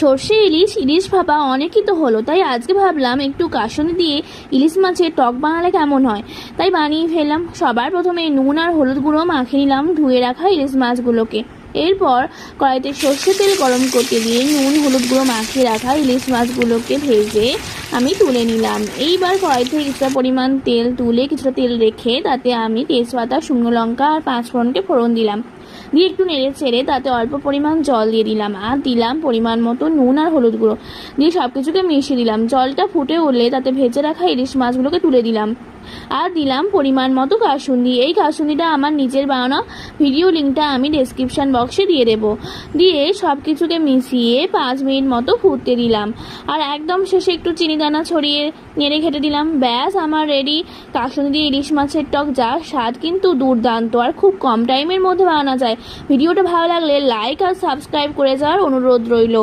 সর্ষে ইলিশ ভাপা অনেকই তো হলো, তাই আজকে ভাবলাম একটু কাসুন্দি দিয়ে ইলিশ মাছের টক বানালে কেমন হয়। তাই বানিয়ে ফেললাম। সবার প্রথমে নুন আর হলুদ গুঁড়ো মাখিয়ে নিলাম ধুয়ে রাখা ইলিশ মাছগুলোকে। এরপর কড়াইতে সর্ষে তেল গরম করতে দিয়ে নুন হলুদ গুঁড়ো মাখিয়ে রাখা ইলিশ মাছগুলোকে ভেজে আমি তুলে নিলাম। এইবার কড়াই থেকে কিছুটা পরিমাণ তেল তুলে কিছুটা তেল রেখে তাতে আমি তেজপাতা, শুকনো লঙ্কা আর পাঁচফোড়নকে ফোড়ন দিলাম। দিয়ে একটু নেড়ে ছেড়ে তাতে অল্প পরিমাণ জল দিয়ে দিলাম আর দিলাম পরিমাণ মতো নুন আর হলুদ গুঁড়ো। দিয়ে সব কিছুকে মিশিয়ে দিলাম। জলটা ফুটে উঠলে তাতে ভেজে রাখা ইলিশ মাছগুলোকে তুলে দিলাম আর দিলাম পরিমাণ মতো কাসুন্দি। এই কাসুন্দিটা আমার নিজের বানানো, ভিডিও লিঙ্কটা আমি ডেসক্রিপশান বক্সে দিয়ে দেবো। দিয়ে সব কিছুকে মিশিয়ে 5 মিনিট মতো ফুটতে দিলাম আর একদম শেষে একটু চিনি দানা ছড়িয়ে নেড়ে ঘেটে দিলাম। ব্যাস, আমার রেডি কাসুন্দি দিয়ে ইলিশ মাছের টক। যা স্বাদ কিন্তু দুর্দান্ত আর খুব কম টাইমের মধ্যে বানানো যায়। ভিডিওটা ভালো লাগলে লাইক আর সাবস্ক্রাইব করে যাওয়ার অনুরোধ রইল।